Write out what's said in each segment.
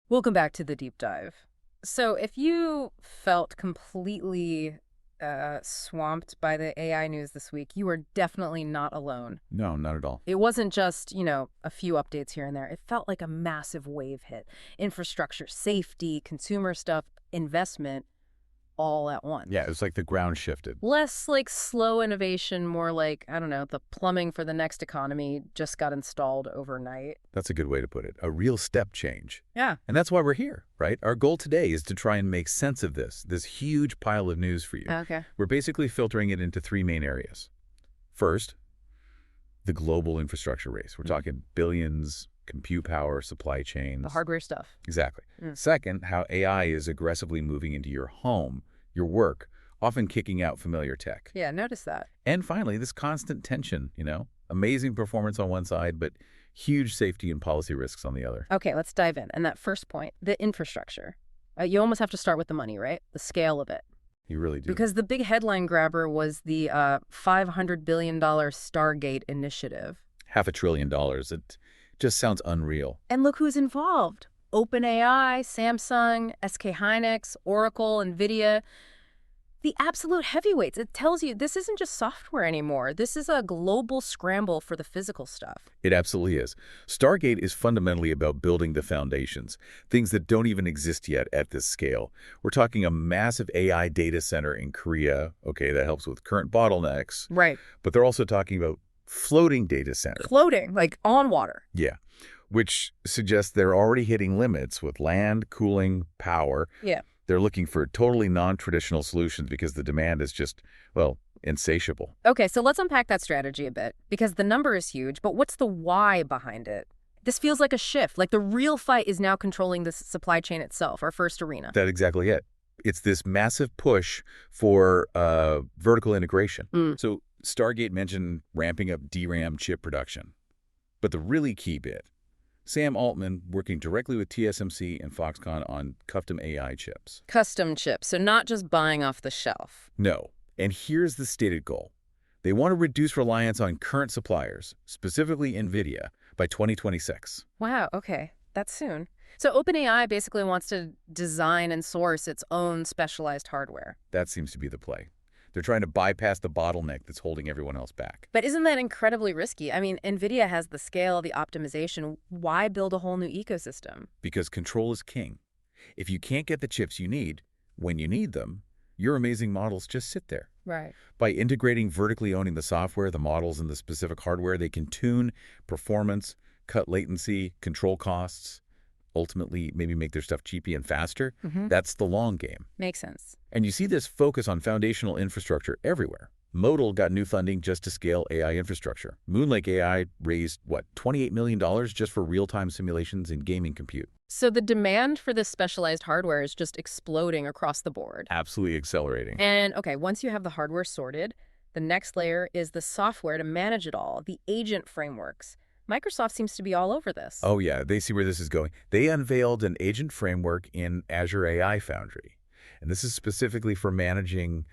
Welcome back to the deep dive. So, if you felt completely swamped by the AI news this week, you are definitely not alone. No, not at all. It wasn't just, a few updates here and there. It felt like a massive wave hit. Infrastructure, safety, consumer stuff, investment, all at once. Yeah, it was like the ground shifted. Less like slow innovation, more like, I don't know, the plumbing for the next economy just got installed overnight. That's a good way to put it. A real step change. Yeah. And that's why we're here, right? Our goal today is to try and make sense of this huge pile of news for you. Okay. We're basically filtering it into three main areas. First, the global infrastructure race. We're talking billions, compute power, supply chains. The hardware stuff. Exactly. Second, how AI is aggressively moving into your home, your work, often kicking out familiar tech. Yeah, notice that. And finally, this constant tension, amazing performance on one side, but huge safety and policy risks on the other. Okay, let's dive in. And that first point, the infrastructure. You almost have to start with the money, right? The scale of it. You really do. Because the big headline grabber was the $500 billion Stargate initiative. $500 billion. It just sounds unreal. And look who's involved. OpenAI, Samsung, SK Hynix, Oracle, Nvidia. The absolute heavyweights. It tells you this isn't just software anymore. This is a global scramble for the physical stuff. It absolutely is. Stargate is fundamentally about building the foundations, things that don't even exist yet at this scale. We're talking a massive AI data center in Korea. Okay, that helps with current bottlenecks. Right. But they're also talking about floating data center. Floating, like on water. Yeah, which suggests they're already hitting limits with land, cooling, power. Yeah. They're looking for totally non-traditional solutions because the demand is just, well, insatiable. Okay, so let's unpack that strategy a bit, because the number is huge, but what's the why behind it? This feels like a shift, like the real fight is now controlling the supply chain itself, our first arena. That's exactly it. It's this massive push for vertical integration. So Stargate mentioned ramping up DRAM chip production. But the really key bit, Sam Altman working directly with TSMC and Foxconn on custom AI chips. Custom chips, so not just buying off the shelf. No. And here's the stated goal. They want to reduce reliance on current suppliers, specifically Nvidia, by 2026. Wow, okay. That's soon. So OpenAI basically wants to design and source its own specialized hardware. That seems to be the play. They're trying to bypass the bottleneck that's holding everyone else back. But isn't that incredibly risky? I mean, Nvidia has the scale, the optimization. Why build a whole new ecosystem? Because control is king. If you can't get the chips you need, when you need them, your amazing models just sit there. Right. By integrating vertically owning the software, the models, and the specific hardware, they can tune performance, cut latency, control costs, ultimately maybe make their stuff cheapy and faster. That's the long game. Makes sense. And you see this focus on foundational infrastructure everywhere. Modal got new funding just to scale AI infrastructure. Moonlake AI raised, $28 million just for real-time simulations in gaming compute. So the demand for this specialized hardware is just exploding across the board. Absolutely accelerating. And, okay, once you have the hardware sorted, the next layer is the software to manage it all, the agent frameworks. Microsoft seems to be all over this. Oh, yeah, they see where this is going. They unveiled an agent framework in Azure AI Foundry. And this is specifically for managing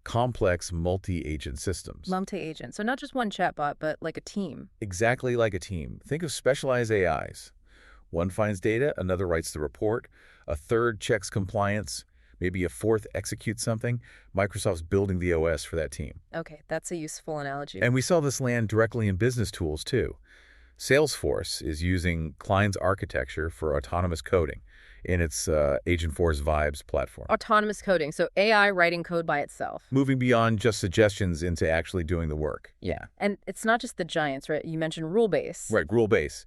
complex multi-agent systems. Multi-agent. So not just one chatbot, but like a team. Exactly like a team. Think of specialized AIs. One finds data, another writes the report, a third checks compliance, maybe a fourth executes something. Microsoft's building the OS for that team. Okay, that's a useful analogy. And we saw this land directly in business tools, too. Salesforce is using Klein's architecture for autonomous coding in its Agentforce Vibes platform. Autonomous coding, so AI writing code by itself. Moving beyond just suggestions into actually doing the work. Yeah. And it's not just the giants, right? You mentioned Rule-Base. Right, Rule-Base.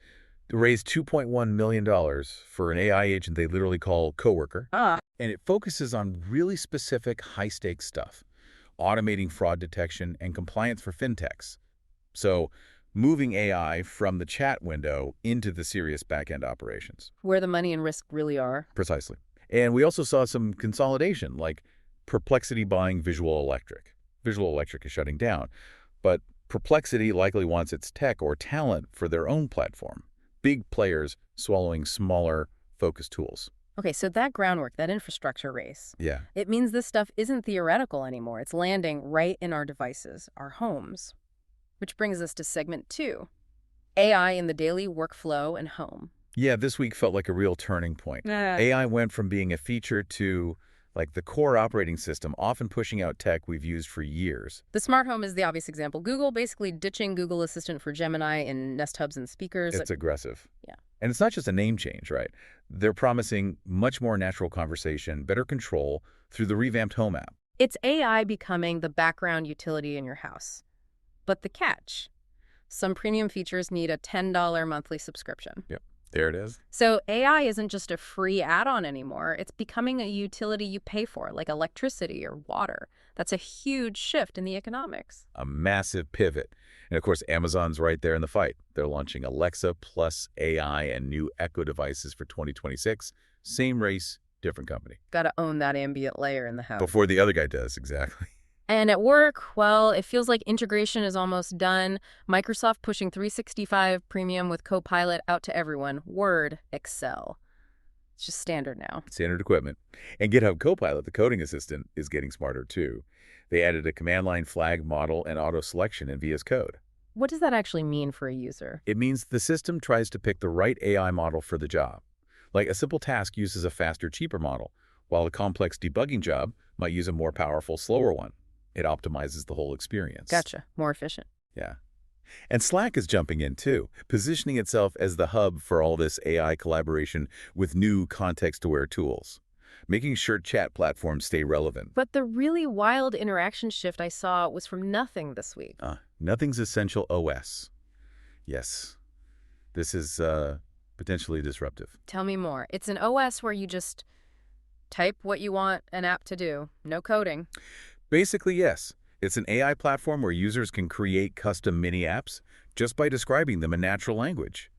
They raised $2.1 million for an AI agent they literally call Coworker. And it focuses on really specific high-stakes stuff, automating fraud detection and compliance for fintechs. So moving AI from the chat window into the serious back-end operations. Where the money and risk really are. Precisely. And we also saw some consolidation, like Perplexity buying Visual Electric. Visual Electric is shutting down, but Perplexity likely wants its tech or talent for their own platform. Big players swallowing smaller, focused tools. Okay, so that groundwork, that infrastructure race, Yeah. it means this stuff isn't theoretical anymore. It's landing right in our devices, our homes. Which brings us to segment 2, AI in the daily workflow and home. Yeah, this week felt like a real turning point. AI went from being a feature to, like, the core operating system, often pushing out tech we've used for years. The smart home is the obvious example. Google basically ditching Google Assistant for Gemini in Nest Hubs and speakers. It's aggressive. Yeah. And it's not just a name change, right? They're promising much more natural conversation, better control through the revamped Home app. It's AI becoming the background utility in your house. But the catch, some premium features need a $10 monthly subscription. Yep, there it is. So AI isn't just a free add-on anymore. It's becoming a utility you pay for, like electricity or water. That's a huge shift in the economics. A massive pivot. And of course, Amazon's right there in the fight. They're launching Alexa plus AI and new Echo devices for 2026. Same race, different company. Gotta own that ambient layer in the house. Before the other guy does, exactly. And at work, well, it feels like integration is almost done. Microsoft pushing 365 Premium with Copilot out to everyone. Word, Excel. It's just standard now. Standard equipment. And GitHub Copilot, the coding assistant, is getting smarter too. They added a command line flag model and auto selection in VS Code. What does that actually mean for a user? It means the system tries to pick the right AI model for the job. Like a simple task uses a faster, cheaper model, while a complex debugging job might use a more powerful, slower one. It optimizes the whole experience. Gotcha. More efficient. Yeah. And Slack is jumping in too, positioning itself as the hub for all this AI collaboration with new context-aware tools, making sure chat platforms stay relevant. But the really wild interaction shift I saw was from Nothing this week. Nothing's Essential OS. Yes. This is potentially disruptive. Tell me more. It's an OS where you just type what you want an app to do. No coding. Basically, yes. It's an AI platform where users can create custom mini apps just by describing them in natural language.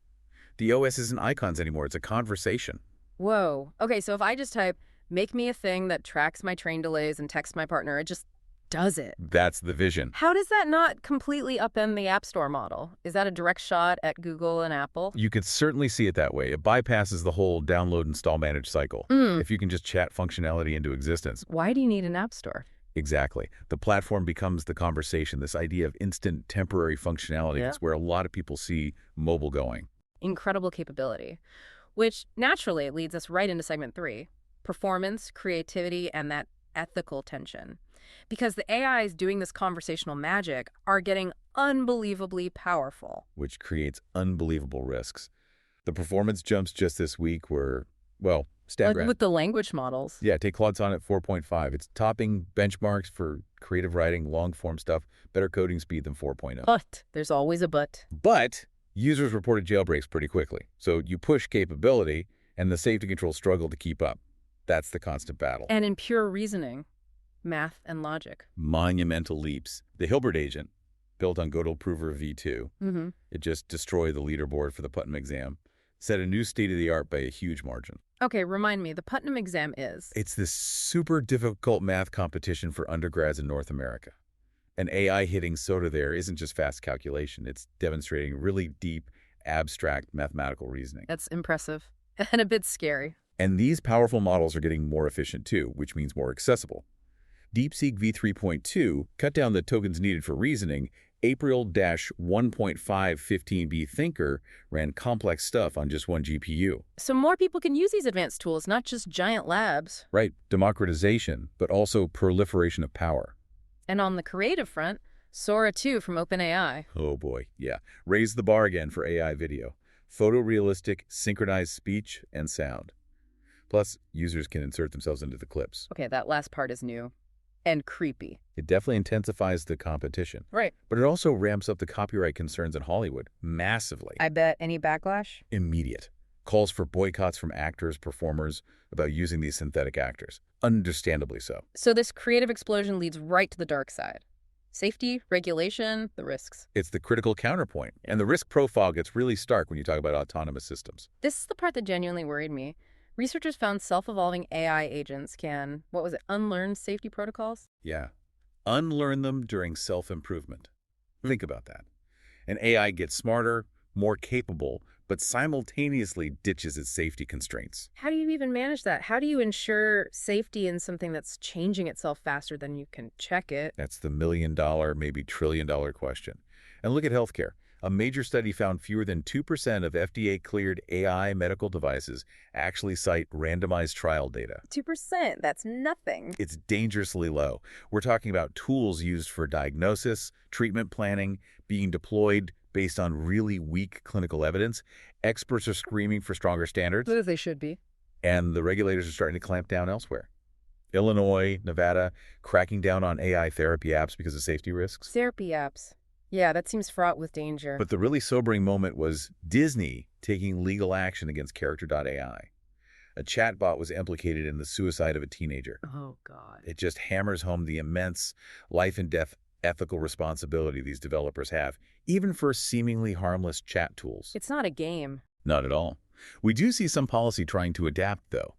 The OS isn't icons anymore. It's a conversation. Whoa. Okay, so if I just type, make me a thing that tracks my train delays and texts my partner, it just does it. That's the vision. How does that not completely upend the App Store model? Is that a direct shot at Google and Apple? You could certainly see it that way. It bypasses the whole download, install, manage cycle. If you can just chat functionality into existence. Why do you need an App Store? Exactly. The platform becomes the conversation, this idea of instant temporary functionality. It's where a lot of people see mobile going. Incredible capability, which naturally leads us right into segment 3, performance, creativity, and that ethical tension. Because the AIs doing this conversational magic are getting unbelievably powerful. Which creates unbelievable risks. The performance jumps just this week were, well, staggering. With the language models. Yeah, take Claude Sonnet 4.5. It's topping benchmarks for creative writing, long-form stuff, better coding speed than 4.0. But there's always a but. But users reported jailbreaks pretty quickly. So you push capability, and the safety controls struggle to keep up. That's the constant battle. And in pure reasoning, math and logic. Monumental leaps. The Hilbert agent, built on Gödel Prover v2, it just destroyed the leaderboard for the Putnam exam, set a new state-of-the-art by a huge margin. Okay, remind me, the Putnam exam is? It's this super difficult math competition for undergrads in North America. And AI hitting SOTA there isn't just fast calculation. It's demonstrating really deep, abstract mathematical reasoning. That's impressive and a bit scary. And these powerful models are getting more efficient too, which means more accessible. DeepSeek v3.2 cut down the tokens needed for reasoning. April-1.515B Thinker ran complex stuff on just one GPU. So more people can use these advanced tools, not just giant labs. Right. Democratization, but also proliferation of power. And on the creative front, Sora 2 from OpenAI. Oh boy, yeah. Raise the bar again for AI video. Photorealistic, synchronized speech and sound. Plus, users can insert themselves into the clips. Okay, that last part is new. And creepy. It definitely intensifies the competition. Right. But it also ramps up the copyright concerns in Hollywood massively. I bet. Any backlash? Immediate. Calls for boycotts from actors, performers about using these synthetic actors. Understandably so. So this creative explosion leads right to the dark side. Safety, regulation, the risks. It's the critical counterpoint. And the risk profile gets really stark when you talk about autonomous systems. This is the part that genuinely worried me. Researchers found self-evolving AI agents can, unlearn safety protocols? Yeah. Unlearn them during self-improvement. Think about that. An AI gets smarter, more capable, but simultaneously ditches its safety constraints. How do you even manage that? How do you ensure safety in something that's changing itself faster than you can check it? That's the million-dollar, maybe trillion-dollar question. And look at healthcare. A major study found fewer than 2% of FDA-cleared AI medical devices actually cite randomized trial data. 2%, that's nothing. It's dangerously low. We're talking about tools used for diagnosis, treatment planning, being deployed based on really weak clinical evidence. Experts are screaming for stronger standards, As they should be. and the regulators are starting to clamp down elsewhere. Illinois, Nevada, cracking down on AI therapy apps because of safety risks. Therapy apps. Yeah, that seems fraught with danger. But the really sobering moment was Disney taking legal action against Character.ai. A chatbot was implicated in the suicide of a teenager. Oh, God. It just hammers home the immense life-and-death ethical responsibility these developers have, even for seemingly harmless chat tools. It's not a game. Not at all. We do see some policy trying to adapt, though.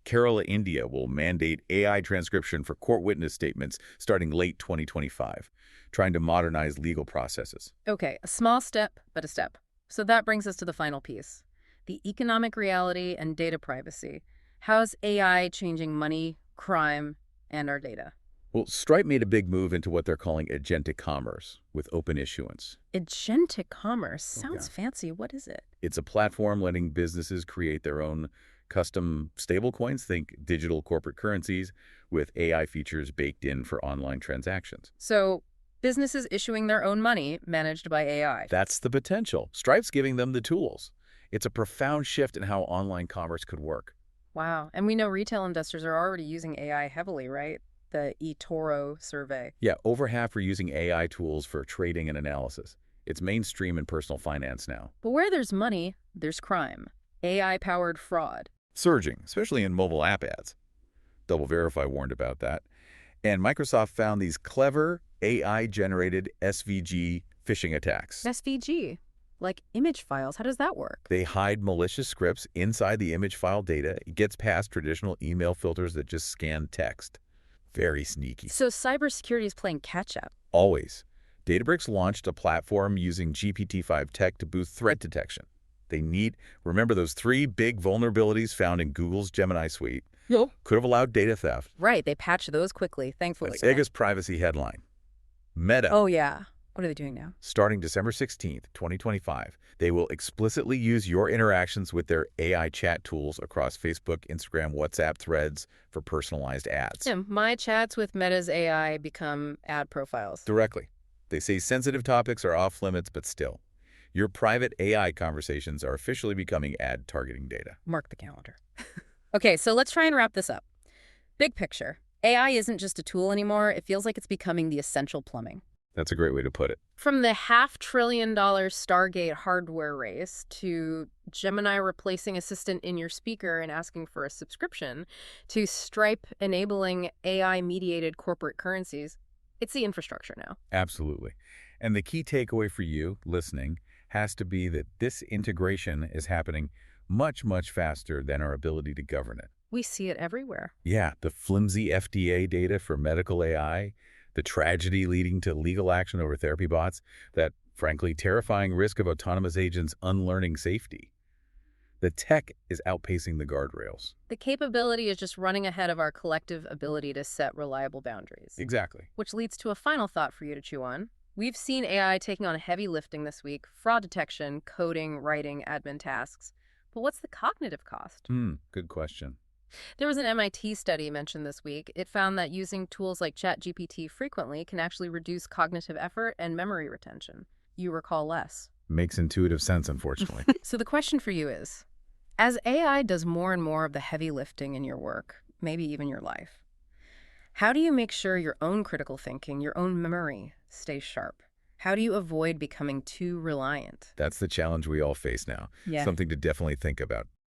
Kerala, India will mandate AI transcription for court witness statements starting late 2025, trying to modernize legal processes. Okay, a small step, but a step. So that brings us to the final piece. The economic reality and data privacy. How's AI changing money, crime, and our data? Well, Stripe made a big move into what they're calling agentic commerce with open issuance. Agentic commerce. Sounds fancy. What is it? It's a platform letting businesses create their own custom stablecoins, think digital corporate currencies, with AI features baked in for online transactions. So businesses issuing their own money managed by AI. That's the potential. Stripe's giving them the tools. It's a profound shift in how online commerce could work. Wow. And we know retail investors are already using AI heavily, right? The eToro survey. Yeah, over half are using AI tools for trading and analysis. It's mainstream in personal finance now. But where there's money, there's crime. AI-powered fraud. Surging, especially in mobile app ads. Double Verify warned about that. And Microsoft found these clever AI-generated SVG phishing attacks. SVG. Like image files. How does that work? They hide malicious scripts inside the image file data. It gets past traditional email filters that just scan text. Very sneaky. So cybersecurity is playing catch-up. Always. Databricks launched a platform using GPT-5 tech to boost threat detection. Remember those 3 big vulnerabilities found in Google's Gemini suite? Yep. Could have allowed data theft. Right, they patched those quickly, thankfully. That's biggest privacy headline. Meta. Oh, yeah. What are they doing now? Starting December 16th, 2025, they will explicitly use your interactions with their AI chat tools across Facebook, Instagram, WhatsApp, Threads for personalized ads. Yeah, my chats with Meta's AI become ad profiles. Directly. They say sensitive topics are off limits, but still. Your private AI conversations are officially becoming ad targeting data. Mark the calendar. Okay, so let's try and wrap this up. Big picture. AI isn't just a tool anymore. It feels like it's becoming the essential plumbing. That's a great way to put it. From the $500 billion Stargate hardware race to Gemini replacing Assistant in your speaker and asking for a subscription to Stripe enabling AI-mediated corporate currencies, it's the infrastructure now. Absolutely. And the key takeaway for you listening has to be that this integration is happening much, much faster than our ability to govern it. We see it everywhere. Yeah, the flimsy FDA data for medical AI, the tragedy leading to legal action over therapy bots, that, frankly, terrifying risk of autonomous agents unlearning safety. The tech is outpacing the guardrails. The capability is just running ahead of our collective ability to set reliable boundaries. Exactly. Which leads to a final thought for you to chew on. We've seen AI taking on heavy lifting this week, fraud detection, coding, writing, admin tasks. But what's the cognitive cost? Good question. There was an MIT study mentioned this week. It found that using tools like ChatGPT frequently can actually reduce cognitive effort and memory retention. You recall less. Makes intuitive sense, unfortunately. So the question for you is, as AI does more and more of the heavy lifting in your work, maybe even your life, how do you make sure your own critical thinking, your own memory, stays sharp? How do you avoid becoming too reliant? That's the challenge we all face now. Yeah. Something to definitely think about.